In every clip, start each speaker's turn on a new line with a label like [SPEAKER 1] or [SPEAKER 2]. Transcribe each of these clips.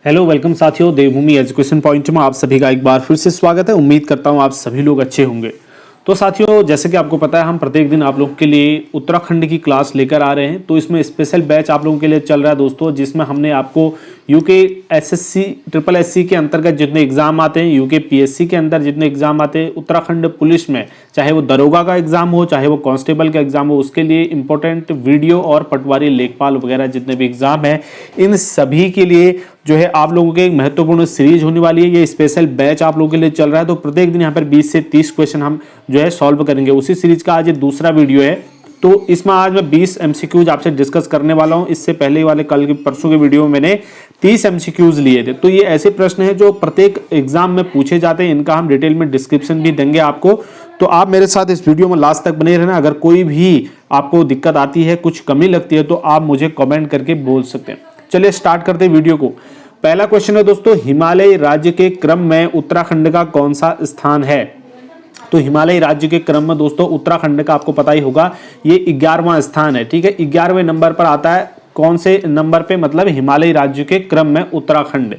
[SPEAKER 1] Hello welcome साथियों, देवभूमि education point में आप सभी का एक बार फिर से स्वागत है। उम्मीद करता हूं आप सभी लोग अच्छे होंगे। तो साथियों, जैसे कि आपको पता है, हम प्रत्येक दिन आप लोगों के लिए उत्तराखंड की क्लास लेकर आ रहे हैं। तो इसमें स्पेशल बैच आप लोगों के लिए चल रहा है दोस्तों, जिसमें हमने आपको यूके एसएससी ट्रिपल एससी के अंतर्गत जितने एग्जाम आते हैं, यूके पीएससी के अंदर जितने एग्जाम आते हैं, उत्तराखंड पुलिस में चाहे वो दरोगा का एग्जाम हो, चाहे वो कांस्टेबल का एग्जाम हो, उसके लिए इंपॉर्टेंट वीडियो और पटवारी लेखपाल वगैरह जितने भी एग्जाम है, इन सभी के लिए जो है आप लोगों के एक महत्वपूर्ण सीरीज होने वाली है। ये स्पेशल बैच आप लोगों के लिए चल रहा है। तो प्रत्येक दिन यहाँ पर 20 से 30 क्वेश्चन हम जो है सॉल्व करेंगे। उसी सीरीज का आज ये दूसरा वीडियो है। तो इसमें आज मैं 20 एमसीक्यूज आपसे डिस्कस करने वाला हूं। इससे पहले वाले कल के परसों के वीडियो में मैंने 30 एमसीक्यूज लिए थे। तो ये ऐसे प्रश्न हैं जो प्रत्येक एग्जाम में पूछे जाते हैं। इनका हम डिटेल में डिस्क्रिप्शन भी देंगे आपको। तो आप मेरे साथ इस वीडियो में लास्ट तक बने रहना। अगर कोई भी आपको दिक्कत आती है, कुछ कमी लगती है, तो आप मुझे कमेंट करके बोल सकते हैं। चलिए स्टार्ट करते हैं वीडियो को। पहला क्वेश्चन है दोस्तों, हिमालय राज्य के क्रम में उत्तराखंड का कौन सा स्थान है? तो हिमालय राज्य के क्रम में दोस्तों उत्तराखंड का आपको पता ही होगा, ये 11वां स्थान है। ठीक है, 11वें नंबर पर आता है। कौन से नंबर पे? मतलब हिमालय राज्य के क्रम में उत्तराखंड।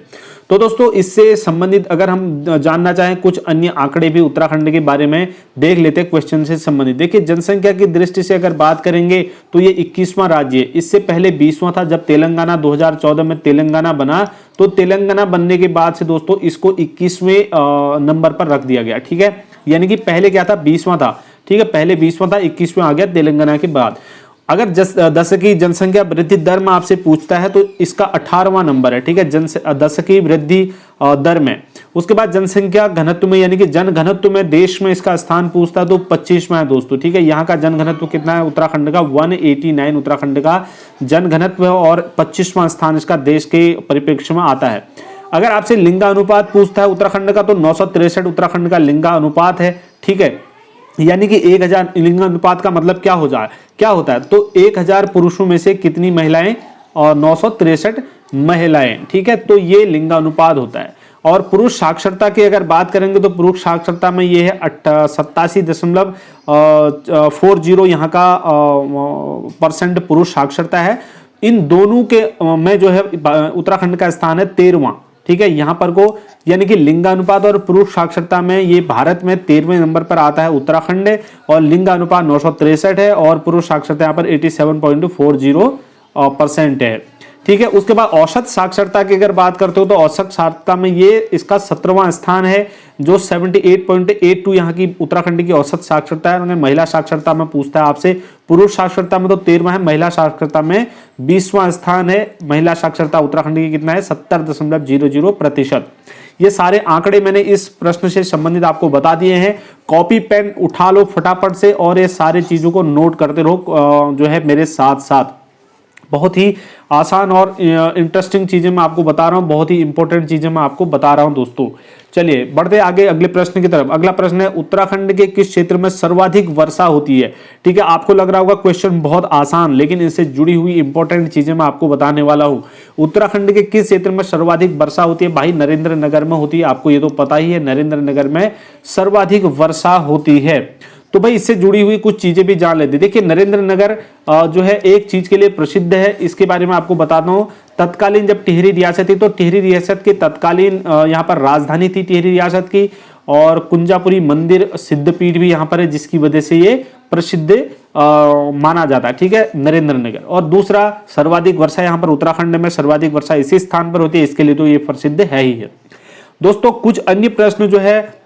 [SPEAKER 1] तो दोस्तों, इससे संबंधित अगर हम जानना चाहें कुछ अन्य आंकड़े भी उत्तराखंड के बारे में देख लेते हैं क्वेश्चन से संबंधित। देखिए, जनसंख्या की दृष्टि से अगर बात करेंगे तो ये 21वां राज्य है। इससे पहले 20वां था। जब तेलंगाना 2014 में तेलंगाना बना, तो तेलंगाना बनने के बाद से दोस्तों इसको 21वें नंबर पर रख दिया गया। ठीक है, यानी कि पहले क्या था? 20वां था। ठीक है, पहले 20वां था, 21वें आ गया तेलंगाना के बाद। अगर 10 की जनसंख्या वृद्धि दर में आपसे पूछता है तो इसका 18वां नंबर है। ठीक है, 10 की वृद्धि दर में। उसके बाद जनसंख्या घनत्व में, यानी कि जन घनत्व में देश में इसका स्थान पूछता है तो 25वां है दोस्तों। ठीक है, यहाँ का जन घनत्व कितना है उत्तराखंड का? 189 उत्तराखंड का जन घनत्व है और 25वां स्थान इसका देश के परिप्रेक्ष्य में आता है। अगर आपसे लिंगानुपात पूछता है उत्तराखंड का, तो 963 उत्तराखंड का लिंगानुपात है। ठीक है, यानी कि 1000 लिंगानुपात का मतलब क्या होता है? तो 1000 पुरुषों में से कितनी महिलाएं? और 963 महिलाएं। ठीक है, तो ये लिंगानुपात होता है। और पुरुष साक्षरता की अगर बात करेंगे तो पुरुष साक्षरता में ये है 87.40 यहाँ का % पुरुष साक्षरता है। इन दोनों के में जो है उत्तराखंड का स्थान है 13वां। ठीक है, यहां पर को यानी कि लिंगानुपात और पुरुष साक्षरता में ये भारत में 13वें नंबर पर आता है उत्तराखंड है। और लिंगानुपात 963 है और पुरुष साक्षरता यहाँ पर 87.40% है। ठीक है, उसके बाद औसत साक्षरता की अगर बात करते हो तो औसत साक्षरता में ये इसका 17वां स्थान है, जो 78.82 यहाँ की उत्तराखंड की औसत साक्षरता है। अगर महिला साक्षरता में पूछता है आपसे, पुरुष साक्षरता में तो 13वां है, महिला साक्षरता में 20वां स्थान है। महिला साक्षरता उत्तराखंड की कितना है? 70.00%। ये सारे आंकड़े मैंने इस प्रश्न से संबंधित आपको बता दिए हैं। कॉपी पेन उठा लो फटाफट से और ये सारी चीजों को नोट करते रहो जो है मेरे साथ साथ। बहुत ही आसान और इंटरेस्टिंग चीजें मैं आपको बता रहा हूं, बहुत ही इंपॉर्टेंट चीजें मैं आपको बता रहा हूं दोस्तों। चलिए बढ़ते आगे अगले प्रश्न की तरफ। अगला प्रश्न है, उत्तराखंड के किस क्षेत्र में सर्वाधिक वर्षा होती है? ठीक है, आपको लग रहा होगा क्वेश्चन बहुत आसान, लेकिन इससे जुड़ी हुई इंपॉर्टेंट चीजें मैं आपको बताने वाला हूं। उत्तराखंड के किस क्षेत्र में सर्वाधिक वर्षा होती है? भाई नरेंद्र नगर में होती है। आपको ये तो पता ही है, नरेंद्र नगर में सर्वाधिक वर्षा होती है। तो भाई इससे जुड़ी हुई कुछ चीजें भी जान लेते। देखिए, नरेंद्र नगर जो है एक चीज के लिए प्रसिद्ध है, इसके बारे में आपको बताता हूं। तत्कालीन जब टिहरी रियासत थी तो टिहरी रियासत की तत्कालीन यहाँ पर राजधानी थी टिहरी रियासत की, और कुंजापुरी मंदिर सिद्धपीठ भी यहाँ पर है, जिसकी वजह से ये प्रसिद्ध माना जाता है। ठीक है, नरेंद्र नगर। और दूसरा, सर्वाधिक वर्षा यहाँ पर उत्तराखंड में सर्वाधिक वर्षा इसी स्थान पर होती है, इसके लिए तो ये प्रसिद्ध है ही है दोस्तों। कुछ अन्य प्रश्न जो है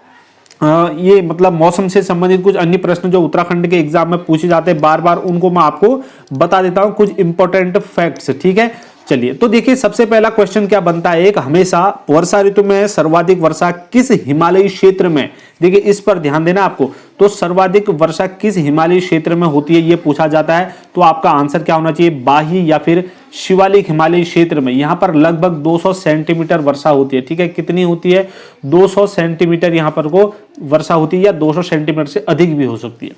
[SPEAKER 1] ये मतलब मौसम से संबंधित कुछ अन्य प्रश्न जो उत्तराखंड के एग्जाम में पूछे जाते हैं बार बार, उनको मैं आपको बता देता हूं कुछ इंपॉर्टेंट फैक्ट्स। ठीक है, चलिए तो देखिए, सबसे पहला क्वेश्चन क्या बनता है? एक हमेशा वर्षा ऋतु में सर्वाधिक वर्षा किस हिमालयी क्षेत्र में? देखिए, इस पर ध्यान देना आपको। तो सर्वाधिक वर्षा किस हिमालयी क्षेत्र में होती है, ये पूछा जाता है। तो आपका आंसर क्या होना चाहिए? बाही या फिर शिवालिक हिमालयी क्षेत्र में। यहां पर लगभग 200 सेंटीमीटर वर्षा होती है। ठीक है, कितनी होती है? 200 सेंटीमीटर यहां पर को वर्षा होती है, या 200 सेंटीमीटर से अधिक भी हो सकती है।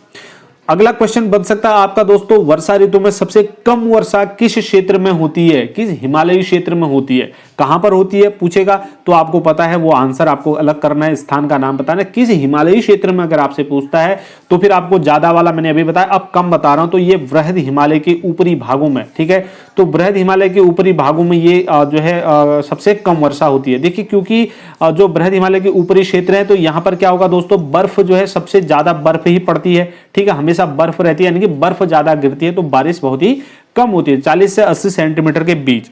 [SPEAKER 1] अगला क्वेश्चन बन सकता है आपका दोस्तों, वर्षा ऋतु में सबसे कम वर्षा किस क्षेत्र में होती है? किस हिमालयी क्षेत्र में होती है? कहां पर होती है पूछेगा तो आपको पता है वो आंसर आपको अलग करना है, स्थान का नाम बताना है। किस हिमालयी क्षेत्र में अगर आपसे पूछता है तो फिर आपको ज्यादा वाला मैंने अभी बताया, अब कम बता रहा हूं, तो ये बृहद हिमालय के ऊपरी भागों में, ठीक है, तो बृहद हिमालय के ऊपरी भागों में ये जो है सबसे कम वर्षा होती है। देखिए क्योंकि जो बृहद हिमालय के ऊपरी क्षेत्र है तो यहां पर क्या होगा दोस्तों, बर्फ जो है सबसे ज्यादा बर्फ ही पड़ती है, ठीक है, हमेशा बर्फ रहती है, यानी कि बर्फ ज्यादा गिरती है, तो बारिश बहुत ही कम होती है, 40 से 80 सेंटीमीटर के बीच।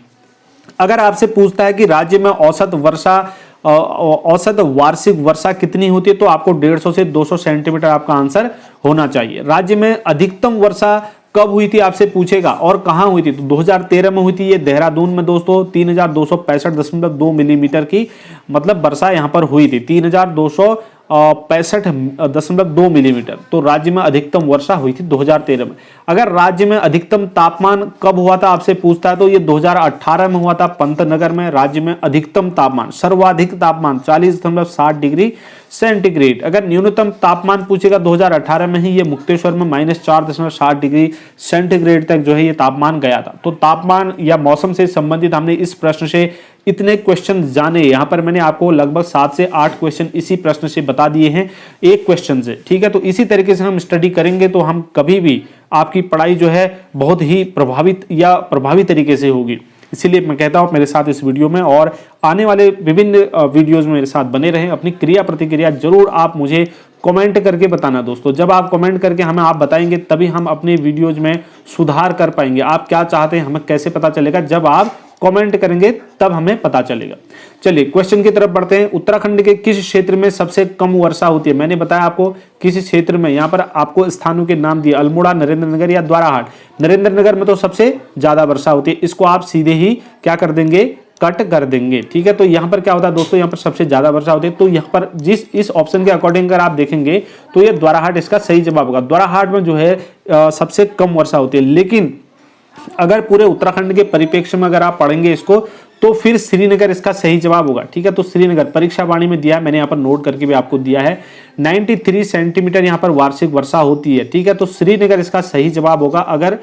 [SPEAKER 1] अगर आपसे पूछता है कि राज्य में औसत वर्षा औसत वार्षिक वर्षा कितनी होती है तो आपको 150 से 200 सेंटीमीटर आपका आंसर होना चाहिए। राज्य में अधिकतम वर्षा कब हुई थी आपसे पूछेगा और कहां हुई थी, तो 2013 में हुई थी, ये देहरादून में दोस्तों 3265.2 मिलीमीटर की मतलब वर्षा यहां पर हुई थी, 3265.2 मिलीमीटर, तो राज्य में अधिकतम वर्षा हुई थी 2013 में। अगर राज्य में अधिकतम तापमान कब हुआ था आपसे पूछता है तो ये 2018 में हुआ था पंतनगर में। राज्य में अधिकतम तापमान, सर्वाधिक तापमान 40.60 डिग्री सेंटीग्रेड। अगर न्यूनतम तापमान पूछेगा 2018 में ही ये मुक्तेश्वर में -4.60 डिग्री सेंटीग्रेड तक जो है ये तापमान गया था। तो तापमान या मौसम से संबंधित हमने इस प्रश्न से इतने क्वेश्चन जाने, यहां पर मैंने आपको लगभग 7 से 8 क्वेश्चन इसी प्रश्न से बता दिए हैं एक क्वेश्चन से, ठीक है। तो इसी तरीके से हम स्टडी करेंगे तो हम कभी भी आपकी पढ़ाई जो है बहुत ही प्रभावित या प्रभावी तरीके से होगी। इसीलिए मैं कहता हूं मेरे साथ इस वीडियो में और आने वाले विभिन्न वीडियोज में मेरे साथ बने रहें। अपनी क्रिया प्रतिक्रिया जरूर आप मुझे कमेंट करके बताना दोस्तों, जब आप कमेंट करके हमें आप बताएंगे तभी हम अपने वीडियोज में सुधार कर पाएंगे। आप क्या चाहते हैं हमें कैसे पता चलेगा, जब आप कमेंट करेंगे तब हमें पता चलेगा। चलिए क्वेश्चन की तरफ बढ़ते हैं। उत्तराखंड के किस क्षेत्र में सबसे कम वर्षा होती है, मैंने बताया आपको किस क्षेत्र में, यहां पर आपको स्थानों के नाम दिए, अल्मोड़ा, नरेंद्रनगर या द्वाराहाट। नरेंद्रनगर में तो सबसे ज्यादा वर्षा होती है, इसको आप सीधे ही क्या कर देंगे, कट कर देंगे, ठीक है। तो यहां पर क्या होता है दोस्तों, यहां पर सबसे ज्यादा वर्षा होती है, तो यहां पर इस ऑप्शन के अकॉर्डिंग अगर आप देखेंगे तो ये द्वाराहाट इसका सही जवाब होगा। द्वाराहाट में जो है सबसे कम वर्षा होती है, लेकिन अगर पूरे उत्तराखंड के परिप्रेक्ष्य में अगर आप पढ़ेंगे इसको तो फिर श्रीनगर इसका सही जवाब होगा, ठीक है। तो श्रीनगर परीक्षा वाणी में दिया है, मैंने यहाँ पर नोट करके भी आपको दिया है, 93 सेंटीमीटर यहाँ पर वार्षिक वर्षा होती है, ठीक है। तो श्रीनगर इसका सही जवाब होगा अगर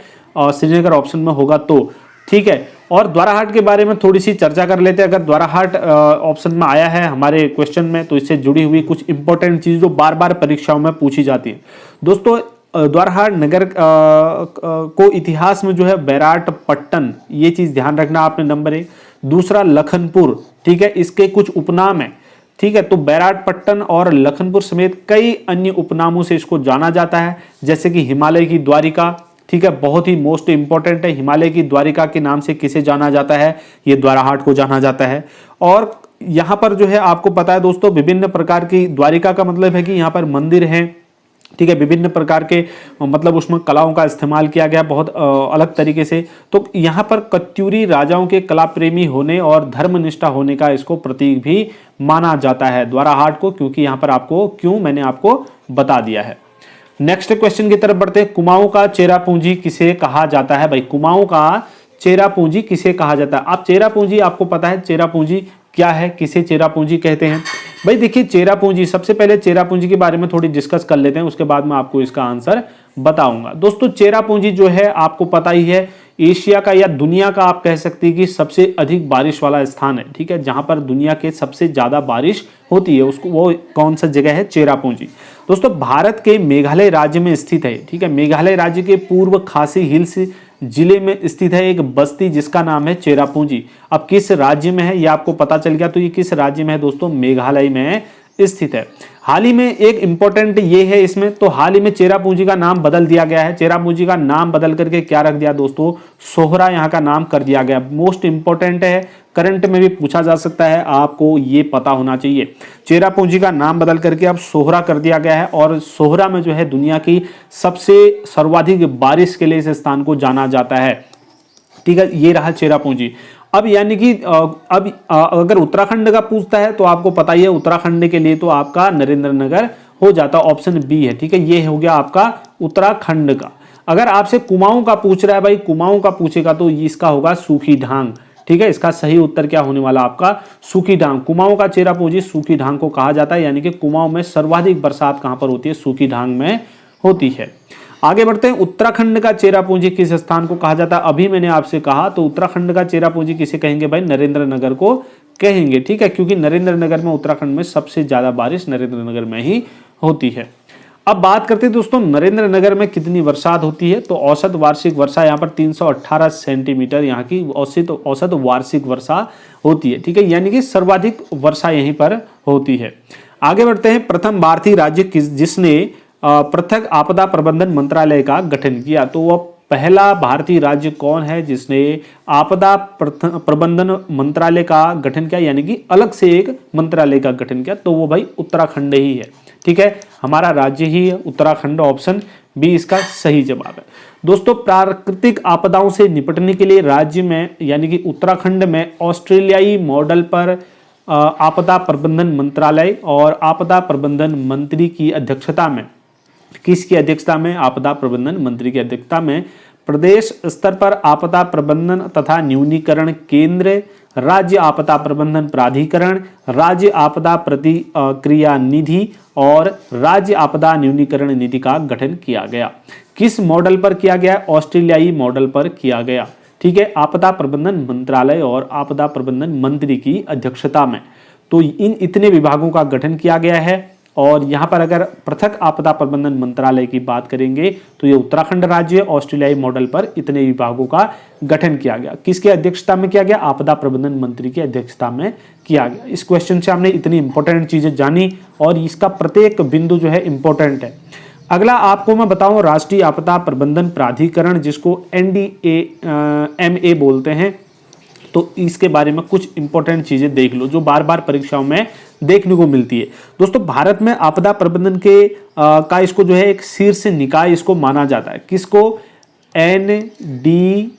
[SPEAKER 1] श्रीनगर ऑप्शन में होगा तो, ठीक है। और द्वाराहाट के बारे में थोड़ी सी चर्चा कर लेते हैं। अगर द्वाराहाट ऑप्शन में आया है हमारे क्वेश्चन में तो इससे जुड़ी हुई कुछ इंपॉर्टेंट चीज जो बार बार परीक्षाओं में पूछी जाती है दोस्तों। द्वाराहाट नगर को इतिहास में जो है बैराटपट्टन, ये चीज ध्यान रखना आपने, नंबर 1। दूसरा लखनपुर, ठीक है, इसके कुछ उपनाम है, ठीक है। तो बैराटपट्टन और लखनपुर समेत कई अन्य उपनामों से इसको जाना जाता है, जैसे कि हिमालय की द्वारिका, ठीक है, बहुत ही मोस्ट इंपॉर्टेंट है। हिमालय की द्वारिका के नाम से किसे जाना जाता है, ये द्वाराहाट को जाना जाता है। और यहां पर जो है आपको पता है दोस्तों, विभिन्न प्रकार की, द्वारिका का मतलब है कि यहाँ पर मंदिर हैं, ठीक है, विभिन्न प्रकार के मतलब उसमें कलाओं का इस्तेमाल किया गया बहुत अलग तरीके से। तो यहाँ पर कत्यूरी राजाओं के कला प्रेमी होने और धर्मनिष्ठा होने का इसको प्रतीक भी माना जाता है द्वाराहाट को, क्योंकि यहाँ पर आपको क्यों मैंने आपको बता दिया है। नेक्स्ट क्वेश्चन की तरफ बढ़ते हैं। कुमाऊं का चेरापूंजी किसे कहा जाता है, भाई कुमाऊं का चेरापूंजी किसे कहा जाता है। आप चेरापूंजी, आपको पता है चेरापूंजी क्या है, किसे चेरापूंजी कहते हैं। भाई देखिए चेरापूंजी, सबसे पहले चेरापूंजी के बारे में थोड़ी डिस्कस कर लेते हैं, उसके बाद मैं आपको इसका आंसर बताऊंगा। दोस्तों चेरापूंजी जो है आपको पता ही है, एशिया का या दुनिया का आप कह सकते हैं कि सबसे अधिक बारिश वाला स्थान है, ठीक है, जहां पर दुनिया के सबसे ज्यादा बारिश होती है, उसको वो कौन सा जगह है, चेरापूंजी। दोस्तों भारत के मेघालय राज्य में स्थित है, ठीक है, मेघालय राज्य के पूर्व खासी हिल्स जिले में स्थित है एक बस्ती जिसका नाम है चेरापूंजी। अब किस राज्य में है ये आपको पता चल गया, तो ये किस राज्य में है दोस्तों, मेघालय में स्थित है। हाल ही में एक इंपॉर्टेंट ये है इसमें, तो हाल ही में चेरापूंजी का नाम बदल दिया गया है। चेरापूंजी का नाम बदल करके क्या रख दिया दोस्तों, सोहरा यहाँ का नाम कर दिया गया। मोस्ट इंपॉर्टेंट है, करंट में भी पूछा जा सकता है, आपको ये पता होना चाहिए। चेरापूंजी का नाम बदल करके अब सोहरा कर दिया गया है और सोहरा में जो है दुनिया की सबसे सर्वाधिक बारिश के लिए इस स्थान को जाना जाता है, ठीक है। ये रहा चेरापूंजी। अब यानी कि अब अगर उत्तराखंड का पूछता है तो आपको पता ही है, उत्तराखंड के लिए तो आपका नरेंद्रनगर हो जाता, ऑप्शन बी है, ठीक है, ये हो गया आपका उत्तराखंड का। अगर आपसे कुमाऊं का पूछ रहा है, भाई कुमाऊं का पूछेगा तो इसका होगा सूखी ढांग, ठीक है। इसका सही उत्तर क्या होने वाला आपका, सूखी ढांग। कुमाऊं का चेरापूंजी सूखी ढांग को कहा जाता है, यानी कि कुमाऊं में सर्वाधिक बरसात कहां पर होती है, सूखी ढांग में होती है। आगे बढ़ते हैं, उत्तराखंड का चेरापूंजी किस स्थान को कहा जाता है? अभी मैंने आपसे कहा, तो उत्तराखंड का चेरापूंजी किसे कहेंगे भाई? नरेंद्र नगर को कहेंगे, ठीक है, क्योंकि नरेंद्र नगर में, उत्तराखंड में सबसे ज्यादा बारिश नरेंद्र नगर में ही होती है। अब बात करते हैं दोस्तों नरेंद्र नगर में कितनी बरसात होती है। तो औसत वार्षिक वर्षा यहाँ पर 318 सेंटीमीटर यहाँ की औसत वार्षिक वर्षा होती है, ठीक है, यानी कि सर्वाधिक वर्षा यहीं पर होती है। आगे बढ़ते हैं, प्रथम भारतीय राज्य जिसने पृथक आपदा प्रबंधन मंत्रालय का गठन किया। तो वह पहला भारतीय राज्य कौन है जिसने आपदा प्रबंधन मंत्रालय का गठन किया, यानी कि अलग से एक मंत्रालय का गठन किया? तो वो भाई उत्तराखंड ही है, ठीक है, हमारा राज्य ही है उत्तराखंड। ऑप्शन बी इसका सही जवाब है। दोस्तों प्राकृतिक आपदाओं से निपटने के लिए राज्य में यानी कि उत्तराखंड में ऑस्ट्रेलियाई मॉडल पर आपदा प्रबंधन मंत्रालय और आपदा प्रबंधन मंत्री की अध्यक्षता में, किसकी अध्यक्षता में? आपदा प्रबंधन मंत्री की अध्यक्षता में प्रदेश स्तर पर आपदा प्रबंधन तथा न्यूनीकरण केंद्र, राज्य आपदा प्रबंधन प्राधिकरण, राज्य आपदा प्रतिक्रिया निधि और राज्य आपदा न्यूनीकरण निधि का गठन किया गया। किस मॉडल पर किया गया? ऑस्ट्रेलियाई मॉडल पर किया गया, ठीक है, आपदा प्रबंधन मंत्रालय और आपदा प्रबंधन मंत्री की अध्यक्षता में। तो इन इतने विभागों का गठन किया गया है। और यहाँ पर अगर पृथक आपदा प्रबंधन मंत्रालय की बात करेंगे तो ये उत्तराखंड राज्य ऑस्ट्रेलियाई मॉडल पर इतने विभागों का गठन किया गया। किसकी अध्यक्षता में किया गया? आपदा प्रबंधन मंत्री की अध्यक्षता में किया गया। इस क्वेश्चन से हमने इतनी इंपॉर्टेंट चीजें जानी और इसका प्रत्येक बिंदु जो है इंपॉर्टेंट है। अगला आपको मैं बताऊं, राष्ट्रीय आपदा प्रबंधन प्राधिकरण जिसको NDMA बोलते हैं, तो इसके बारे में कुछ इंपॉर्टेंट चीजें देख लो जो बार बार परीक्षाओं में देखने को मिलती है। दोस्तों भारत में आपदा प्रबंधन के का इसको जो है एक शीर्ष निकाय इसको माना जाता है। किसको? NDMA,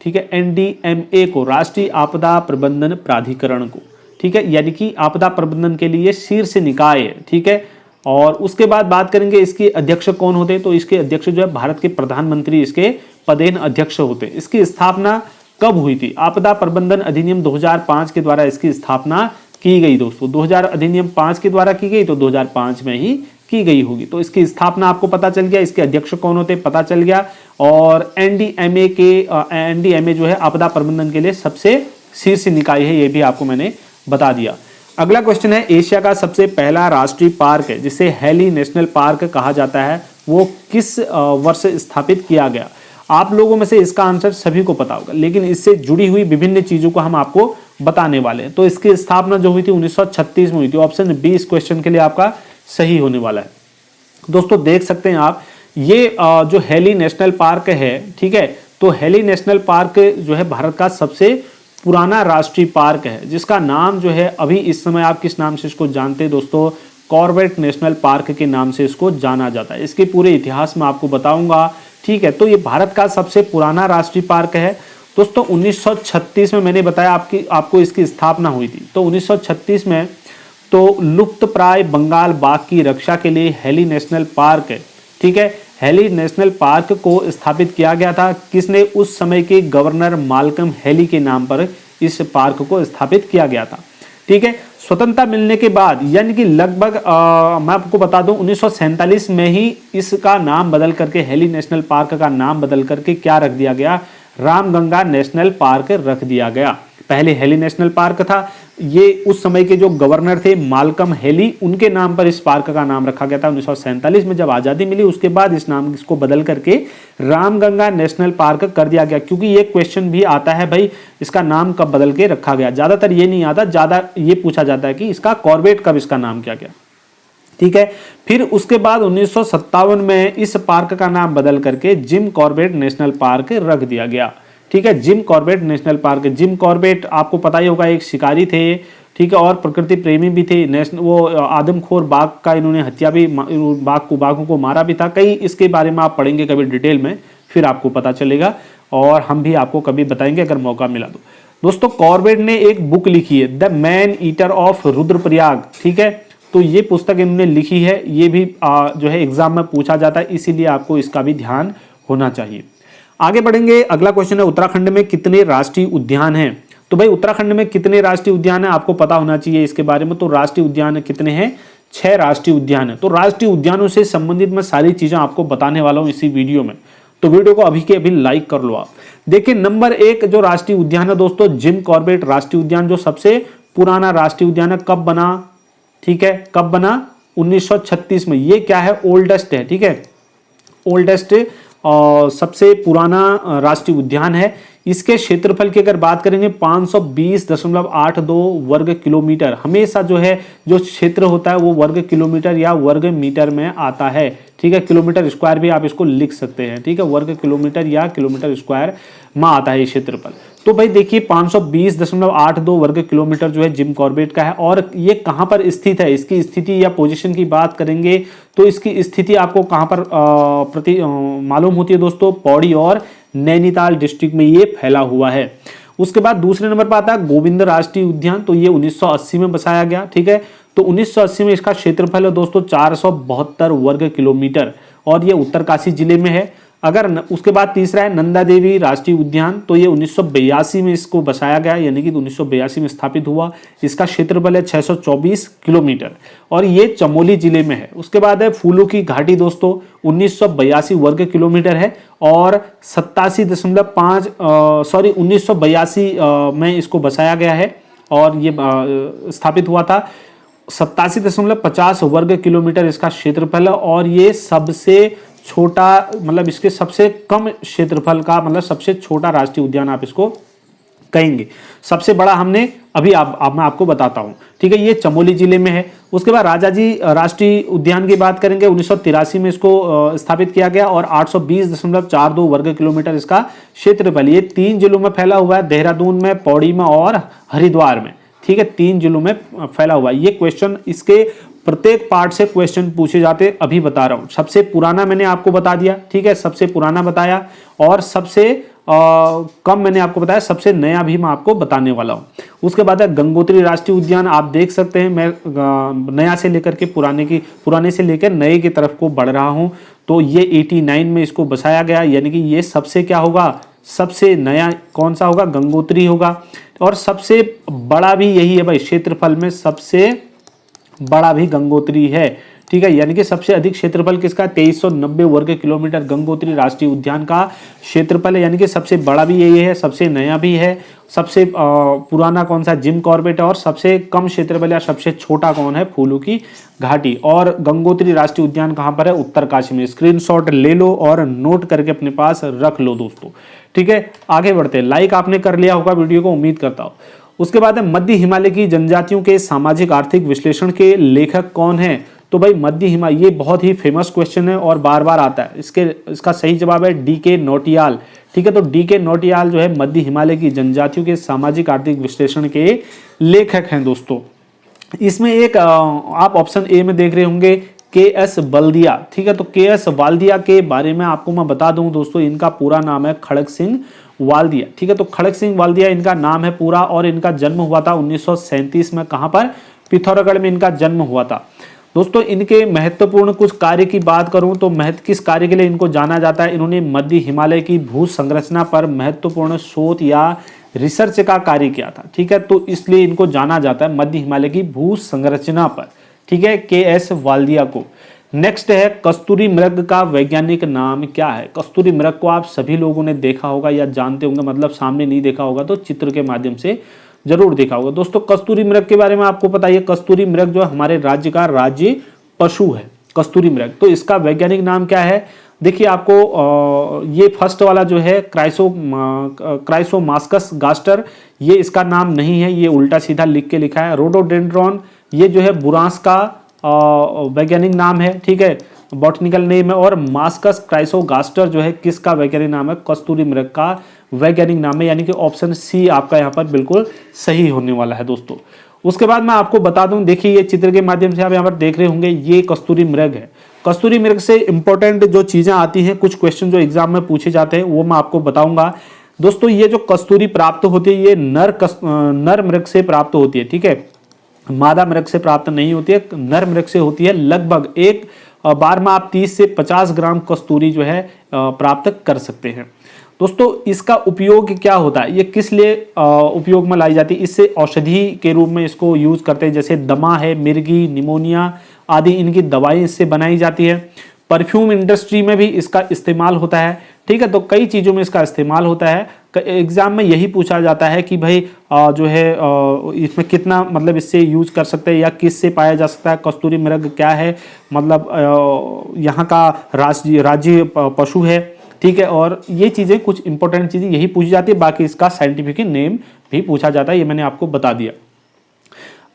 [SPEAKER 1] ठीक है, NDMA को, राष्ट्रीय आपदा प्रबंधन प्राधिकरण को, ठीक है, यानी कि आपदा प्रबंधन के लिए शीर्ष निकाय है, ठीक है। और उसके बाद बात करेंगे इसके अध्यक्ष कौन होते हैं, तो इसके अध्यक्ष जो है भारत के प्रधानमंत्री इसके पदेन अध्यक्ष होते हैं। इसकी स्थापना कब हुई थी? आपदा प्रबंधन अधिनियम 2005 के द्वारा इसकी स्थापना की गई। दोस्तों 2000 अधिनियम 5 के द्वारा की गई, तो 2005 में ही की गई होगी। तो इसकी स्थापना आपको पता चल गया, इसके अध्यक्ष कौन होते पता चल गया। और NDMA जो है आपदा प्रबंधन के लिए सबसे शीर्ष निकाय है, ये भी आपको मैंने बता दिया। अगला क्वेश्चन है, एशिया का सबसे पहला राष्ट्रीय पार्क है जिसे हैली नेशनल पार्क कहा जाता है, वो किस वर्ष स्थापित किया गया? आप लोगों में से इसका आंसर सभी को पता होगा, लेकिन इससे जुड़ी हुई विभिन्न चीजों को हम आपको बताने वाले हैं। तो इसकी स्थापना जो हुई थी 1936 में हुई थी। ऑप्शन बी इस क्वेश्चन के लिए आपका सही होने वाला है। दोस्तों देख सकते हैं आप, ये जो हैली नेशनल पार्क है, ठीक है, तो हैली नेशनल पार्क जो है भारत का सबसे पुराना राष्ट्रीय पार्क है, जिसका नाम जो है अभी इस समय आप किस नाम से इसको जानते हैं दोस्तों? कॉर्बेट नेशनल पार्क के नाम से इसको जाना जाता है। इसके पूरे इतिहास में आपको बताऊंगा, ठीक है। तो ये भारत का सबसे पुराना राष्ट्रीय पार्क है दोस्तों। 1936 में मैंने बताया आपको इसकी स्थापना हुई थी। तो 1936 में तो लुप्त प्राय बंगाल बाघ की रक्षा के लिए हैली नेशनल पार्क है, ठीक है, हैली नेशनल पार्क को स्थापित किया गया था। किसने? उस समय के गवर्नर माल्कम हैली के नाम पर इस पार्क को स्थापित किया गया था, ठीक है। स्वतंत्रता मिलने के बाद यानी कि लगभग मैं आपको बता दूं 1947 में ही इसका नाम बदल करके, हैली नेशनल पार्क का नाम बदल करके क्या रख दिया गया? रामगंगा नेशनल पार्क रख दिया गया। पहले हैली नेशनल पार्क था, ये उस समय के जो गवर्नर थे माल्कम हैली, उनके नाम पर इस पार्क का नाम रखा गया था। 1947 में जब आज़ादी मिली उसके बाद इसको बदल करके रामगंगा नेशनल पार्क कर दिया गया। क्योंकि ये क्वेश्चन भी आता है भाई, इसका नाम कब बदल के रखा गया? ज़्यादातर ये नहीं आता, ज़्यादा ये पूछा जाता है कि इसका कॉर्बेट कब इसका नाम क्या गया, ठीक है। फिर उसके बाद 1957 में इस पार्क का नाम बदल करके जिम कॉर्बेट नेशनल पार्क रख दिया गया, ठीक है। Jim Corbett national park, Jim Corbett आपको पता ही होगा एक शिकारी थे, ठीक है, और प्रकृति प्रेमी भी थे। वो आदमखोर बाघ का इन्होंने हत्या भी, बाघों को मारा भी था। कई इसके बारे में आप पढ़ेंगे कभी डिटेल में, फिर आपको पता चलेगा और हम भी आपको कभी बताएंगे अगर मौका मिला तो। दोस्तों कॉर्बेट ने एक बुक लिखी है, the man eater of Rudraprayag, ठीक है। तो ये पुस्तक इन्होंने लिखी है, ये भी जो है एग्जाम में पूछा जाता है, इसीलिए आपको इसका भी ध्यान होना चाहिए। आगे बढ़ेंगे, अगला क्वेश्चन है, उत्तराखंड में कितने राष्ट्रीय उद्यान हैं? तो भाई उत्तराखंड में कितने राष्ट्रीय उद्यान हैं आपको पता होना चाहिए इसके बारे में। तो राष्ट्रीय उद्यान कितने हैं? 6 राष्ट्रीय उद्यान है। तो राष्ट्रीय उद्यानों से संबंधित मैं सारी चीजें आपको बताने वाला हूं इसी वीडियो में, तो वीडियो को अभी के अभी लाइक कर लो आप। देखिए नंबर 1 जो राष्ट्रीय उद्यान है दोस्तों, जिम कॉर्बेट राष्ट्रीय उद्यान, जो सबसे पुराना राष्ट्रीय उद्यान है। कब बना, ठीक है, कब बना, 1936 में। ये क्या है, ओल्डेस्ट है, ठीक है, ओल्डेस्ट सबसे पुराना राष्ट्रीय उद्यान है। इसके क्षेत्रफल की अगर बात करेंगे 520.82 वर्ग किलोमीटर। हमेशा जो है जो क्षेत्र होता है वो वर्ग किलोमीटर या वर्ग मीटर में आता है, ठीक है, किलोमीटर स्क्वायर भी आप इसको लिख सकते हैं, ठीक है, वर्ग किलोमीटर या किलोमीटर स्क्वायर में आता है ये क्षेत्रफल। तो भाई देखिए 520.82 वर्ग किलोमीटर जो है जिम कॉर्बेट का है। और ये कहां पर स्थित है, इसकी स्थिति या पोजीशन की बात करेंगे तो इसकी स्थिति आपको कहां पर मालूम होती है दोस्तों, पौड़ी और नैनीताल डिस्ट्रिक्ट में ये फैला हुआ है। उसके बाद दूसरे नंबर पर आता है गोविंद राष्ट्रीय उद्यान, तो ये 1980 में बसाया गया, ठीक है। तो 1980 में इसका क्षेत्रफल है दोस्तों 472 वर्ग किलोमीटर और ये उत्तरकाशी जिले में है। अगर उसके बाद तीसरा है नंदा देवी राष्ट्रीय उद्यान, तो ये 1982 में इसको बसाया गया, यानी कि 1982 में स्थापित हुआ। इसका क्षेत्रफल है 624 किलोमीटर और ये चमोली जिले में है। उसके बाद है फूलों की घाटी दोस्तों, 1982 वर्ग किलोमीटर है और 1982 में इसको बसाया गया है और ये स्थापित हुआ था। 87.50 वर्ग किलोमीटर इसका क्षेत्रफल है और ये सबसे छोटा, मतलब इसके सबसे कम क्षेत्रफल का, मतलब सबसे छोटा राष्ट्रीय उद्यान आप इसको कहेंगे। सबसे बड़ा हमने अभी मैं आपको बताता हूं, ठीक है, ये चमोली जिले में है। उसके बाद राजाजी राष्ट्रीय उद्यान की बात करेंगे, 1983 में इसको स्थापित किया गया और 820.42 वर्ग किलोमीटर इसका क्षेत्रफल। ये 3 जिलों में फैला हुआ है, देहरादून में, पौड़ी में और हरिद्वार में, ठीक है, 3 जिलों में फैला हुआ है। ये क्वेश्चन, इसके प्रत्येक पार्ट से क्वेश्चन पूछे जाते, अभी बता रहा हूं। सबसे पुराना मैंने आपको बता दिया, ठीक है, सबसे पुराना बताया और सबसे कम मैंने आपको बताया, सबसे नया भी मैं आपको बताने वाला हूं। उसके बाद है गंगोत्री राष्ट्रीय उद्यान। आप देख सकते हैं मैं नया से लेकर के पुराने से लेकर नए की तरफ को बढ़ रहा हूं। तो ये 89 में इसको बसाया गया, यानी कि ये सबसे क्या होगा, सबसे नया कौन सा होगा, गंगोत्री होगा। और सबसे बड़ा भी यही है भाई, क्षेत्रफल में सबसे बड़ा भी गंगोत्री है, ठीक है, यानी कि सबसे अधिक क्षेत्रफल किसका, 2390 वर्ग किलोमीटर गंगोत्री राष्ट्रीय उद्यान का क्षेत्रफल है, यानी कि सबसे बड़ा भी यही है, सबसे नया भी है। सबसे पुराना कौन सा, जिम कॉर्बेट है। और सबसे कम क्षेत्रफल या सबसे छोटा कौन है, फूलों की घाटी। और गंगोत्री राष्ट्रीय उद्यान कहां पर है, उत्तरकाशी में। स्क्रीनशॉट ले लो और नोट करके अपने पास रख लो दोस्तों, ठीक है। आगे बढ़ते हैं, लाइक आपने कर लिया होगा वीडियो को, उम्मीद करता हूं। उसके बाद है मध्य हिमालय की जनजातियों के सामाजिक आर्थिक विश्लेषण के लेखक कौन है। तो भाई मध्य हिमालय, ये बहुत ही फेमस क्वेश्चन है और बार बार आता है। इसका सही जवाब है डी.के. नौटियाल, ठीक है। तो डी.के. नौटियाल जो है मध्य हिमालय की जनजातियों के सामाजिक आर्थिक विश्लेषण के लेखक हैं दोस्तों। इसमें एक आप ऑप्शन ए में देख रहे होंगे के.एस. बल्दिया, ठीक है। तो के.एस. वाल्दिया के बारे में आपको मैं बता दूं दोस्तों, इनका पूरा नाम है खड़ग सिंह वाल्दिया, ठीक है। तो खड़ग सिंह वाल्दिया इनका नाम है पूरा और इनका जन्म हुआ था 1937 में। कहां पर, पिथौरागढ़ में इनका जन्म हुआ था दोस्तों। इनके महत्वपूर्ण कुछ कार्य की बात करूं तो किस कार्य के लिए इनको जाना जाता है, इन्होंने मध्य हिमालय की भू संरचना पर महत्वपूर्ण शोध या रिसर्च का कार्य किया था, ठीक है। तो इसलिए इनको जाना जाता है मध्य हिमालय की भू संरचना पर, ठीक है, के.एस. वाल्दिया को। नेक्स्ट है कस्तूरी मृग का वैज्ञानिक नाम क्या है। कस्तूरी मृग को आप सभी लोगों ने देखा होगा या जानते होंगे, मतलब सामने नहीं देखा होगा तो चित्र के माध्यम से जरूर देखा होगा दोस्तों। कस्तूरी मृग के बारे में आपको पता है, कस्तूरी मृग जो हमारे राज्य का राज्य पशु है, कस्तूरी मृग। तो इसका वैज्ञानिक नाम क्या है, देखिए आपको ये फर्स्ट वाला जो है क्राइसोमास्कस गास्टर, ये इसका नाम नहीं है, ये उल्टा सीधा लिख के लिखा है। रोडोडेंड्रॉन, ये जो है बुरांस का वैज्ञानिक नाम है, ठीक है, बॉटनिकल नेम है। और मास्कस क्राइसोगास्टर जो है किसका वैज्ञानिक नाम है, कस्तूरी मृग का वैज्ञानिक नाम है, यानी कि ऑप्शन सी आपका यहाँ पर बिल्कुल सही होने वाला है दोस्तों। उसके बाद मैं आपको बता दूं, देखिए ये चित्र के माध्यम से आप यहाँ पर देख रहे होंगे, ये कस्तूरी मृग है। कस्तूरी मृग से इंपॉर्टेंट जो चीजें आती हैं, कुछ क्वेश्चन जो एग्जाम में पूछे जाते हैं वो मैं आपको बताऊंगा दोस्तों। ये जो कस्तूरी प्राप्त होती है ये नर मृग से प्राप्त होती है, ठीक है, मादा मृग से प्राप्त नहीं होती है, नर मृग से होती है। लगभग एक बार में आप 30 से 50 ग्राम कस्तूरी जो है प्राप्त कर सकते हैं दोस्तों। इसका उपयोग क्या होता है, ये किस लिए उपयोग में लाई जाती है, इससे औषधि के रूप में इसको यूज करते हैं, जैसे दमा है, मिर्गी, निमोनिया आदि इनकी दवाई इससे बनाई जाती है। परफ्यूम इंडस्ट्री में भी इसका इस्तेमाल होता है, ठीक है। तो कई चीज़ों में इसका इस्तेमाल होता है। एग्जाम में यही पूछा जाता है कि भाई जो है इसमें कितना मतलब इससे यूज कर सकते हैं या किस से पाया जा सकता है। कस्तूरी मृग क्या है, मतलब यहाँ का राज्य पशु है, ठीक है। और ये चीज़ें कुछ इंपॉर्टेंट चीज़ें यही पूछी जाती है, बाकी इसका साइंटिफिक नेम भी पूछा जाता है, ये मैंने आपको बता दिया।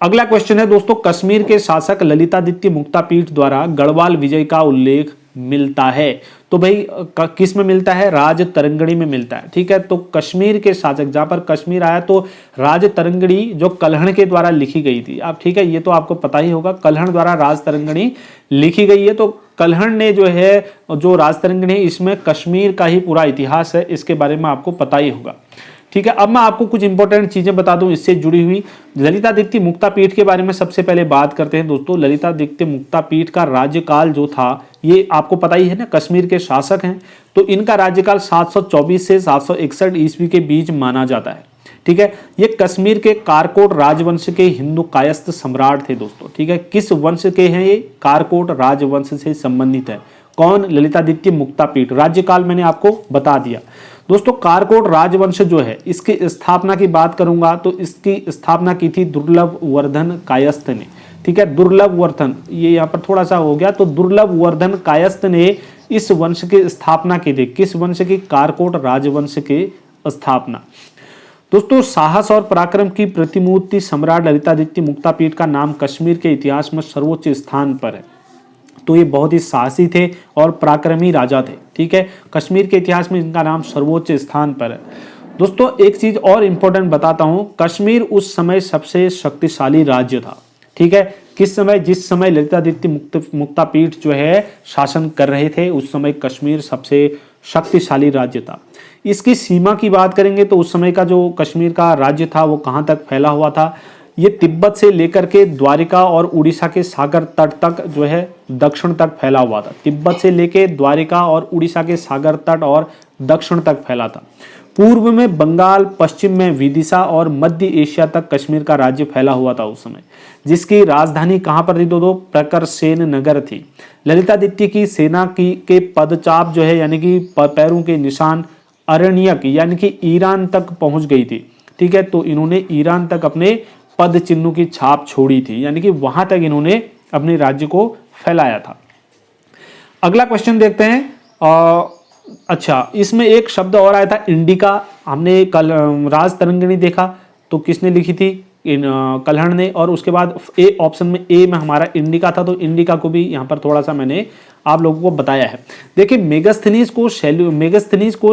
[SPEAKER 1] अगला क्वेश्चन है दोस्तों, कश्मीर के शासक ललितादित्य मुक्तापीठ द्वारा गढ़वाल विजय का उल्लेख मिलता है। तो भाई किस में मिलता है, राज तरंगणी में मिलता है, ठीक है। तो कश्मीर के शासक, जहां पर कश्मीर आया तो राज तरंगणी जो कल्हण के द्वारा लिखी गई थी, अब ठीक है, ये तो आपको पता ही होगा, कल्हण द्वारा राज तरंगणी लिखी गई है। तो कल्हण ने जो है जो राज तरंगणी, इसमें कश्मीर का ही पूरा इतिहास है, इसके बारे में आपको पता ही होगा, ठीक है। अब मैं आपको कुछ इंपॉर्टेंट चीजें बता दूं इससे जुड़ी हुई। ललितादित्य मुक्तापीठ के बारे में सबसे पहले बात करते हैं दोस्तों। ललितादित्य मुक्तापीठ का राज्यकाल जो था, ये आपको पता ही है ना, कश्मीर के शासक हैं, तो इनका राज्यकाल 724 से 761 ईस्वी के बीच माना जाता है, ठीक है। ये कश्मीर के कारकोट राजवंश के हिंदू कायस्थ सम्राट थे दोस्तों, ठीक है। किस वंश के हैं ये, कारकोट राजवंश से संबंधित है। कौन, ललितादित्य मुक्तापीठ। राज्यकाल मैंने आपको बता दिया दोस्तों। कारकोट राजवंश जो है, इसकी स्थापना की बात करूंगा तो इसकी स्थापना की थी दुर्लभ वर्धन कायस्थ ने, ठीक है। दुर्लभ वर्धन, ये यहाँ पर थोड़ा सा हो गया, तो दुर्लभ वर्धन कायस्थ ने इस वंश की स्थापना की थी। किस वंश की, कारकोट राजवंश की स्थापना। दोस्तों साहस और पराक्रम की प्रतिमूर्ति सम्राट ललितादित्य मुक्तापीठ का नाम कश्मीर के इतिहास में सर्वोच्च स्थान पर है। तो ये बहुत ही साहसी थे और पराक्रमी राजा थे, ठीक है। कश्मीर के इतिहास में इनका नाम सर्वोच्च स्थान पर है। दोस्तों एक चीज और इंपॉर्टेंट बताता हूं, कश्मीर उस समय सबसे शक्तिशाली राज्य था, ठीक है। किस समय, जिस समय ललितादित्य मुक्तापीठ जो है शासन कर रहे थे, उस समय कश्मीर सबसे शक्तिशाली राज्य था। इसकी सीमा की बात करेंगे तो उस समय का जो कश्मीर का राज्य था वो कहाँ तक फैला हुआ था, ये तिब्बत से लेकर के द्वारिका और उड़ीसा के सागर तट तक जो है दक्षिण तक फैला हुआ था। तिब्बत से लेकर द्वारिका और उड़ीसा के सागर तट और दक्षिण तक फैला था। पूर्व में बंगाल, पश्चिम में विदिशा और मध्य एशिया तक कश्मीर का राज्य फैला हुआ था उस समय, जिसकी राजधानी कहाँ पर थी दोस्तों, प्रकरसेन नगर थी। ललितादित्य की सेना के पदचाप जो है, यानी कि पैरों के निशान अरण्यक यानी कि ईरान तक पहुंच गई थी, ठीक है। तो इन्होंने ईरान तक अपने पद चिन्हों की छाप छोड़ी थी, यानी कि वहां तक इन्होंने अपने राज्य को फैलाया था। अगला क्वेश्चन देखते हैं। अच्छा, इसमें एक शब्द और आया था इंडिका। हमने कल राज तरंगिणी देखा तो किसने लिखी थी, कल्हण ने। और उसके बाद ए ऑप्शन में, ए में हमारा इंडिका था, तो इंडिका को भी यहाँ पर थोड़ा सा मैंने आप लोगों को बताया है। देखिए मेगास्थनीज को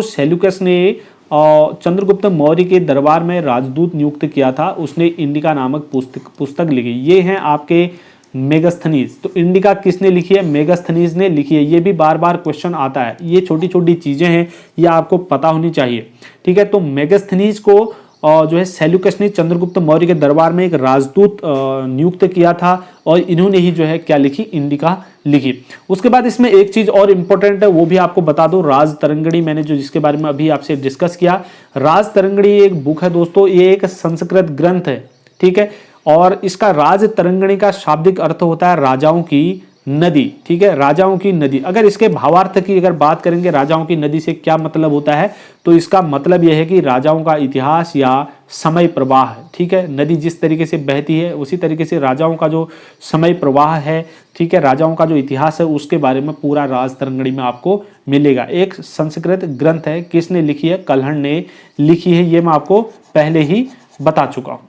[SPEAKER 1] सेल्यूकस ने चंद्रगुप्त मौर्य के दरबार में राजदूत नियुक्त किया था। उसने इंडिका नामक पुस्तक लिखी। ये हैं आपके मेगास्थनीज। तो इंडिका किसने लिखी है, मेगास्थनीज ने लिखी है। ये भी बार बार क्वेश्चन आता है, ये छोटी छोटी चीजें हैं, ये आपको पता होनी चाहिए, ठीक है। तो मेगास्थनीज को जो है सेल्यूकस ने चंद्रगुप्त मौर्य के दरबार में एक राजदूत नियुक्त किया था और इन्होंने ही जो है क्या लिखी, इंडिका लिखी। उसके बाद इसमें एक चीज और इंपॉर्टेंट है, वो भी आपको बता दो। राज तरंगिणी, मैंने जो जिसके बारे में अभी आपसे डिस्कस किया, राज तरंगिणी एक बुक है दोस्तों, ये एक संस्कृत ग्रंथ है, ठीक है। और इसका राज तरंगिणी का शाब्दिक अर्थ होता है राजाओं की नदी, ठीक है, राजाओं की नदी। अगर इसके भावार्थ की अगर बात करेंगे, राजाओं की नदी से क्या मतलब होता है, तो इसका मतलब यह है कि राजाओं का इतिहास या समय प्रवाह, ठीक है। नदी जिस तरीके से बहती है उसी तरीके से राजाओं का जो समय प्रवाह है, ठीक है, राजाओं का जो इतिहास है, उसके बारे में पूरा राज तरंगिणी में आपको मिलेगा। एक संस्कृत ग्रंथ है, किसने लिखी है, कल्हण ने लिखी है, ये मैं आपको पहले ही बता चुका हूं।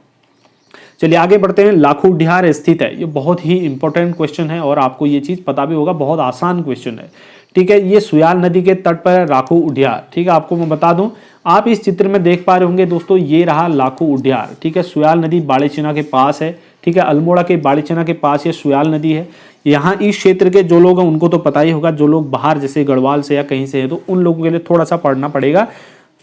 [SPEAKER 1] चलिए आगे बढ़ते हैं। लाखू उढ्यार स्थित है, ये बहुत ही इंपॉर्टेंट क्वेश्चन है और आपको ये चीज पता भी होगा, बहुत आसान क्वेश्चन है, ठीक है। ये सुयाल नदी के तट पर है लाखू उढ्यार, ठीक है। आपको मैं बता दूं, आप इस चित्र में देख पा रहे होंगे दोस्तों, ये रहा लाखू उढ्यार, ठीक है। सुयाल नदी बाड़ीचना के पास है, ठीक है। अल्मोड़ा के बाड़ीचना के पास ये सुयाल नदी है। यहाँ इस क्षेत्र के जो लोग हैं उनको तो पता ही होगा, जो लोग बाहर जैसे गढ़वाल से या कहीं से है तो उन लोगों के लिए थोड़ा सा पढ़ना पड़ेगा,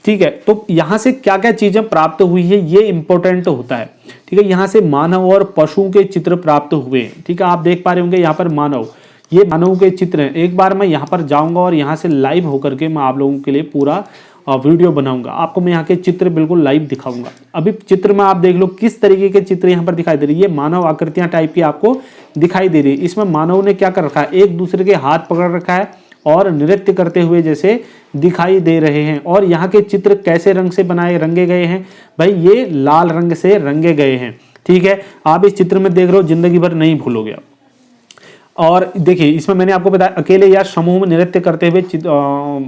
[SPEAKER 1] ठीक है। तो यहाँ से क्या क्या चीजें प्राप्त हुई है ये इंपॉर्टेंट होता है, ठीक है। यहाँ से मानव और पशुओं के चित्र प्राप्त हुए, ठीक है। आप देख पा रहे होंगे यहाँ पर मानव, ये मानव के चित्र हैं। एक बार मैं यहाँ पर जाऊंगा और यहाँ से लाइव होकर के मैं आप लोगों के लिए पूरा वीडियो बनाऊंगा, आपको मैं यहाँ के चित्र बिल्कुल लाइव दिखाऊंगा। अभी चित्र में आप देख लो किस तरीके के चित्र यहाँ पर दिखाई दे रही है, मानव आकृतियां टाइप की आपको दिखाई दे रही है। इसमें मानव ने क्या कर रखा है, एक दूसरे के हाथ पकड़ रखा है और नृत्य करते हुए जैसे दिखाई दे रहे हैं। और यहाँ के चित्र कैसे रंग से रंगे गए हैं भाई, ये लाल रंग से रंगे गए हैं। ठीक है, आप इस चित्र में देख रहे हो, जिंदगी भर नहीं भूलोगे आप। और देखिए इसमें मैंने आपको बताया अकेले या समूह में नृत्य करते हुए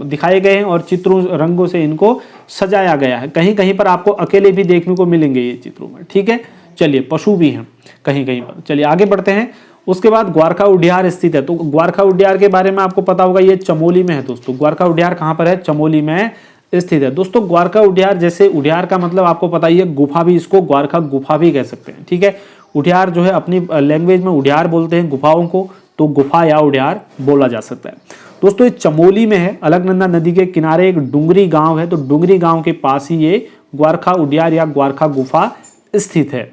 [SPEAKER 1] दिखाए गए हैं और चित्रों रंगों से इनको सजाया गया है। कहीं कहीं पर आपको अकेले भी देखने को मिलेंगे ये चित्रों में। ठीक है, चलिए पशु भी हैं कहीं कहीं पर। चलिए आगे बढ़ते हैं। उसके बाद ग्वारखा उडियार स्थित है, तो ग्वारखा उडियार के बारे में आपको पता होगा, ये चमोली में है दोस्तों। ग्वारखा उडियार कहाँ पर है, चमोली में स्थित है दोस्तों। ग्वारखा उडियार, जैसे उडियार का मतलब आपको पता ही है, गुफा भी, इसको ग्वारखा गुफा भी कह सकते हैं। ठीक है, उडियार जो है अपनी लैंग्वेज में उडियार बोलते हैं गुफाओं को, तो गुफा या उडियार बोला जा सकता है दोस्तों। ये चमोली में है, अलकनंदा नदी के किनारे एक डुंगरी गांव है, तो डुंगरी गांव के पास ही ये ग्वारखा उडियार या ग्वारखा गुफा स्थित है।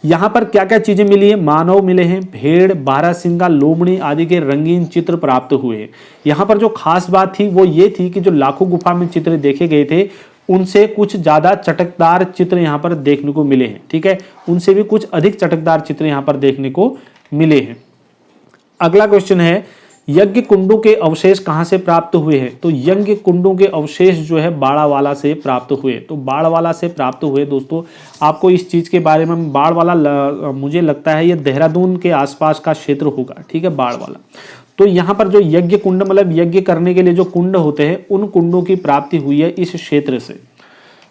[SPEAKER 1] यहाँ पर क्या क्या चीजें मिली है, मानव मिले हैं, भेड़, बारहसिंगा, लोमड़ी आदि के रंगीन चित्र प्राप्त हुए हैं। यहाँ पर जो खास बात थी वो ये थी कि जो लाखों गुफा में चित्र देखे गए थे उनसे कुछ ज्यादा चटकदार चित्र यहाँ पर देखने को मिले हैं। ठीक है, उनसे भी कुछ अधिक चटकदार चित्र यहाँ पर देखने को मिले हैं। अगला क्वेश्चन है, यज्ञ कुंडों के अवशेष कहां से प्राप्त हुए हैं, तो यज्ञ कुंडों के अवशेष जो है बाड़ावाला से प्राप्त हुए। तो बाड़ावाला से प्राप्त हुए दोस्तों। आपको इस चीज के बारे में, बाड़वाला मुझे लगता है ये देहरादून के आसपास का क्षेत्र होगा। ठीक है, बाड़वाला। तो यहाँ पर जो यज्ञ कुंड मतलब यज्ञ करने के लिए जो कुंड होते हैं, उन कुंडों की प्राप्ति हुई है इस क्षेत्र से।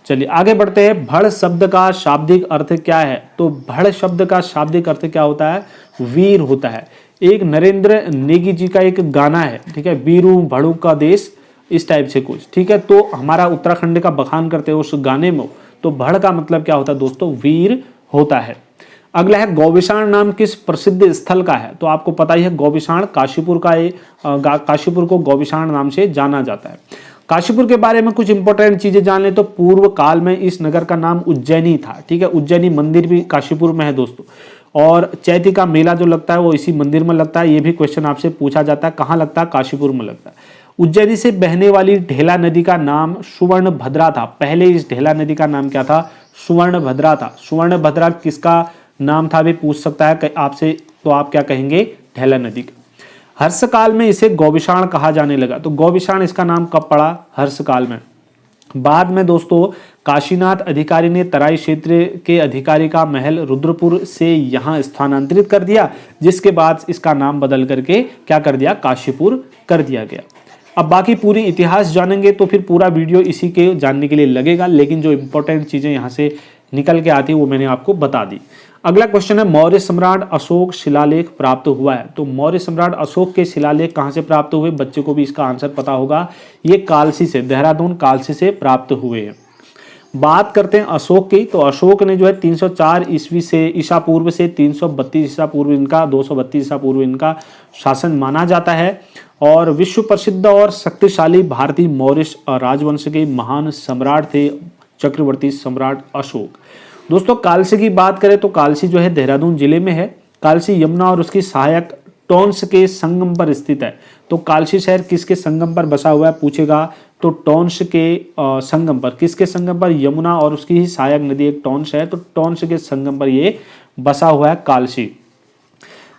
[SPEAKER 1] चलिए आगे बढ़ते हैं। भड़ शब्द का शाब्दिक अर्थ क्या है, तो भड़ शब्द का शाब्दिक अर्थ क्या होता है, वीर होता है। एक नरेंद्र नेगी जी का एक गाना है, ठीक है, वीरू भड़ू का देश, इस टाइप से कुछ। ठीक है, तो हमारा उत्तराखंड का बखान करते हैं उस गाने में। तो भड़ का मतलब क्या होता है दोस्तों, वीर होता है। अगला है, गौविषाण नाम किस प्रसिद्ध स्थल का है, तो आपको पता ही है गौविषाण काशीपुर का, काशीपुर को गौविषाण नाम से जाना जाता है। काशीपुर के बारे में कुछ इंपॉर्टेंट चीजें जान ले तो पूर्व काल में इस नगर का नाम उज्जैनी था। ठीक है, उज्जैनी मंदिर भी काशीपुर में है दोस्तों। और चैती का मेला जो लगता है वो इसी मंदिर में लगता है। ये भी क्वेश्चन आपसे पूछा जाता है, कहाँ लगता है, काशीपुर में लगता है। उज्जैनी से बहने वाली ढेला नदी का नाम सुवर्ण भद्रा था। पहले इस ढेला नदी का नाम क्या था, सुवर्ण भद्रा था। सुवर्ण भद्रा किसका नाम था भी पूछ सकता है आपसे, तो आप क्या कहेंगे, ढेला नदी का। हर्षकाल में इसे गौविषाण कहा जाने लगा, तो गौविषाण इसका नाम कब पड़ा, हर्षकाल में। बाद में दोस्तों काशीनाथ अधिकारी ने तराई क्षेत्र के अधिकारी का महल रुद्रपुर से यहाँ स्थानांतरित कर दिया, जिसके बाद इसका नाम बदल करके क्या कर दिया, काशीपुर कर दिया गया। अब बाकी पूरी इतिहास जानेंगे तो फिर पूरा वीडियो इसी के जानने के लिए लगेगा, लेकिन जो इंपॉर्टेंट चीजें यहाँ से निकल के आती है वो मैंने आपको बता दी। अगला क्वेश्चन है, मौर्य सम्राट अशोक शिलालेख प्राप्त हुआ है, तो मौर्य सम्राट अशोक के शिलालेख कहां से प्राप्त हुए, बच्चे को भी इसका आंसर पता होगा, ये कालसी से, देहरादून कालसी से प्राप्त हुए हैं। बात करते हैं अशोक की, तो अशोक ने जो है 304 ईस्वी से ईसा पूर्व से 332 ईसा पूर्व इनका 232 ईसा पूर्व इनका शासन माना जाता है। और विश्व प्रसिद्ध और शक्तिशाली भारतीय मौर्य राजवंश के महान सम्राट थे चक्रवर्ती सम्राट अशोक। दोस्तों कालसी की बात करें तो कालसी जो है देहरादून जिले में है। कालसी यमुना और उसकी सहायक टोंस के संगम पर स्थित है। तो कालसी शहर किसके संगम पर बसा हुआ है पूछेगा, तो टोंस के संगम पर। किसके संगम पर, यमुना और उसकी ही सहायक नदी एक टोंस है, तो टोंस के संगम पर ये बसा हुआ है कालसी।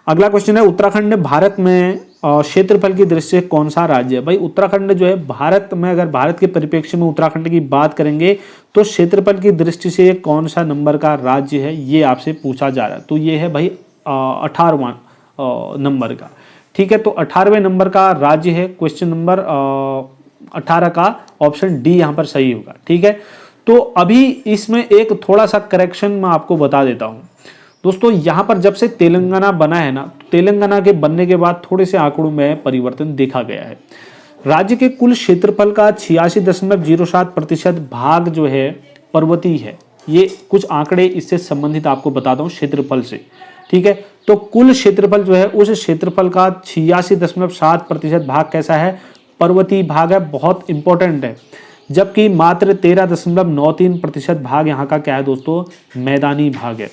[SPEAKER 1] अगला क्वेश्चन है, उत्तराखंड भारत में क्षेत्रफल की दृष्टि से कौन सा राज्य है। भाई उत्तराखंड जो है भारत में, अगर भारत के परिप्रेक्ष्य में उत्तराखंड की बात करेंगे तो क्षेत्रफल की दृष्टि से कौन सा नंबर का राज्य है, ये आपसे पूछा जा रहा है। तो ये है भाई 18वां नंबर का। ठीक है, तो 18वें नंबर का राज्य है। क्वेश्चन नंबर 18 का ऑप्शन डी यहाँ पर सही होगा। ठीक है, तो अभी इसमें एक थोड़ा सा करेक्शन मैं आपको बता देता हूँ दोस्तों। यहाँ पर जब से तेलंगाना बना है ना, तो तेलंगाना के बनने के बाद थोड़े से आंकड़ों में परिवर्तन देखा गया है। राज्य के कुल क्षेत्रफल का 86.07% भाग जो है पर्वतीय है। ये कुछ आंकड़े इससे संबंधित आपको बताता हूँ क्षेत्रफल से। ठीक है, तो कुल क्षेत्रफल जो है उस क्षेत्रफल का 86.7% भाग कैसा है, पर्वतीय भाग है, बहुत इंपॉर्टेंट है। जबकि मात्र 13.93% भाग यहाँ का क्या है दोस्तों, मैदानी भाग है।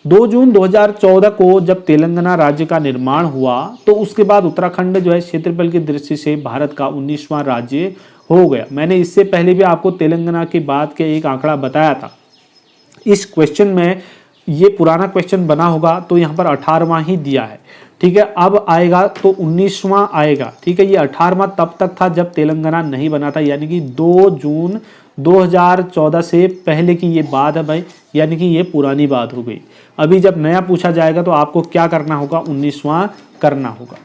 [SPEAKER 1] 2 जून 2014 को जब तेलंगाना राज्य का निर्माण हुआ तो उसके बाद उत्तराखंड जो है क्षेत्रफल की दृष्टि से भारत का 19वां राज्य हो गया। मैंने इससे पहले भी आपको तेलंगाना की बात के एक आंकड़ा बताया था। इस क्वेश्चन में ये पुराना क्वेश्चन बना होगा तो यहाँ पर 18वां ही दिया है, ठीक है। अब आएगा तो 19वां आएगा, ठीक है। ये 18वां तब तक था जब तेलंगाना नहीं बना था, यानी कि 2 जून 2014 से पहले की ये बात है भाई, यानी कि ये पुरानी बात हो गई। अभी जब नया पूछा जाएगा तो आपको क्या करना होगा, 19वां करना होगा।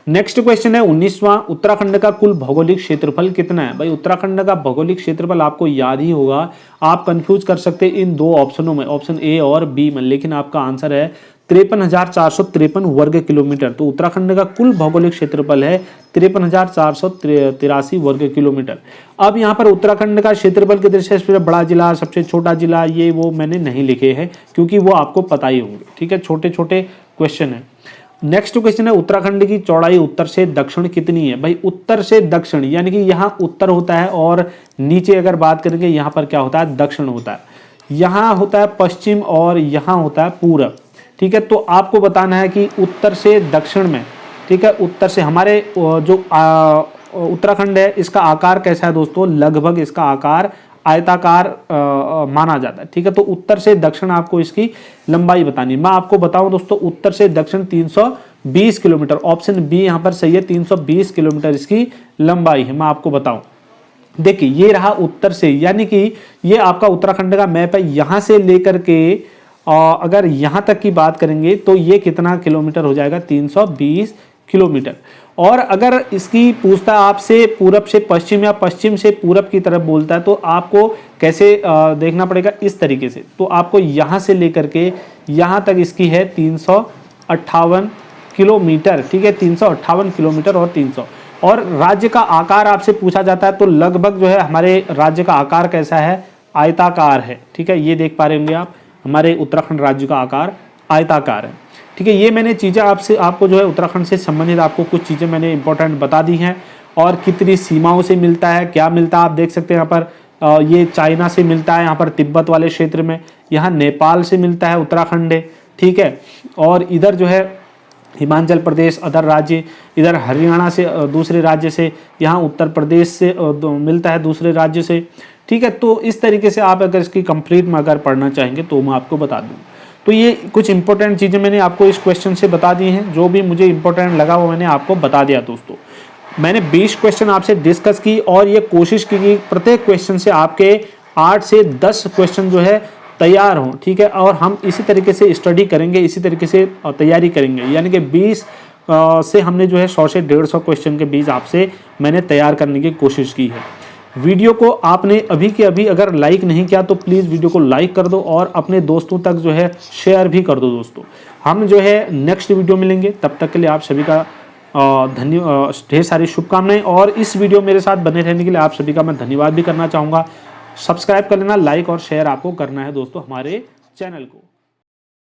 [SPEAKER 1] नेक्स्ट क्वेश्चन है 19वां, उत्तराखंड का कुल भौगोलिक क्षेत्रफल कितना है। भाई उत्तराखंड का भौगोलिक क्षेत्रफल आपको याद ही होगा, आप कंफ्यूज कर सकते हैं इन दो ऑप्शनों में, ऑप्शन ए और बी में, लेकिन आपका आंसर है 53,453 वर्ग किलोमीटर। तो उत्तराखंड का कुल भौगोलिक क्षेत्रफल है 53,483 वर्ग किलोमीटर। अब यहाँ पर उत्तराखंड का क्षेत्रफल की दृष्टि से बड़ा जिला, सबसे छोटा जिला, ये वो मैंने नहीं लिखे हैं क्योंकि वो आपको पता ही होंगे, ठीक है। छोटे छोटे क्वेश्चन है। नेक्स्ट क्वेश्चन है उत्तराखंड की चौड़ाई उत्तर से दक्षिण कितनी है। भाई उत्तर से दक्षिण यानी कि यहाँ उत्तर होता है और नीचे अगर बात करेंगे यहाँ पर क्या होता है, दक्षिण होता है। यहाँ होता है पश्चिम और यहाँ होता है पूरब, ठीक है। तो आपको बताना है कि उत्तर से दक्षिण में, ठीक है, उत्तर से हमारे जो उत्तराखंड है इसका आकार कैसा है दोस्तों, लगभग इसका आकार आयताकार माना जाता है, ठीक है। तो उत्तर से दक्षिण आपको इसकी लंबाई बतानी है। मैं आपको बताऊं दोस्तों, उत्तर से दक्षिण 320 किलोमीटर, ऑप्शन बी यहाँ पर सही है, 320 किलोमीटर इसकी लंबाई है। मैं आपको बताऊं, देखिए ये रहा उत्तर से, यानी कि ये आपका उत्तराखंड का मैप है। यहाँ से लेकर के अगर यहाँ तक की बात करेंगे तो ये कितना किलोमीटर हो जाएगा, 320 किलोमीटर। और अगर इसकी पूछता आपसे पूरब से पश्चिम या पश्चिम से पूरब की तरफ बोलता है तो आपको कैसे देखना पड़ेगा, इस तरीके से। तो आपको यहाँ से लेकर के यहाँ तक इसकी है 358 किलोमीटर, ठीक है, 358 किलोमीटर और 300। और राज्य का आकार आपसे पूछा जाता है तो लगभग जो है हमारे राज्य का आकार कैसा है, आयताकार है, ठीक है। ये देख पा रहे होंगे आप, हमारे उत्तराखंड राज्य का आकार आयताकार है, ठीक है। ये मैंने चीज़ें आपको जो है उत्तराखंड से संबंधित आपको कुछ चीज़ें मैंने इंपॉर्टेंट बता दी हैं। और कितनी सीमाओं से मिलता है, क्या मिलता है, आप देख सकते हैं यहाँ पर ये चाइना से मिलता है, यहाँ पर तिब्बत वाले क्षेत्र में, यहाँ नेपाल से मिलता है उत्तराखंड है, ठीक है। और इधर जो है हिमाचल प्रदेश, अदर राज्य, इधर हरियाणा से दूसरे राज्य से, यहाँ उत्तर प्रदेश से मिलता है दूसरे राज्य से, ठीक है। तो इस तरीके से आप अगर इसकी कंप्लीट में अगर पढ़ना चाहेंगे तो मैं आपको बता दूँ। तो ये कुछ इंपॉर्टेंट चीज़ें मैंने आपको इस क्वेश्चन से बता दी हैं, जो भी मुझे इंपॉर्टेंट लगा वो मैंने आपको बता दिया दोस्तों। मैंने 20 क्वेश्चन आपसे डिस्कस की और ये कोशिश की कि प्रत्येक क्वेश्चन से आपके 8 से 10 क्वेश्चन जो है तैयार हों, ठीक है। और हम इसी तरीके से स्टडी करेंगे, इसी तरीके से तैयारी करेंगे, यानी कि 20 से हमने जो है 100 से 150 क्वेश्चन के बीच आपसे मैंने तैयार करने की कोशिश की है। वीडियो को आपने अभी के अभी अगर लाइक नहीं किया तो प्लीज़ वीडियो को लाइक कर दो और अपने दोस्तों तक जो है शेयर भी कर दो दोस्तों। हम जो है नेक्स्ट वीडियो मिलेंगे, तब तक के लिए आप सभी का ढेर सारी शुभकामनाएं। और इस वीडियो मेरे साथ बने रहने के लिए आप सभी का मैं धन्यवाद भी करना चाहूँगा। सब्सक्राइब कर लेना, लाइक और शेयर आपको करना है दोस्तों हमारे चैनल को।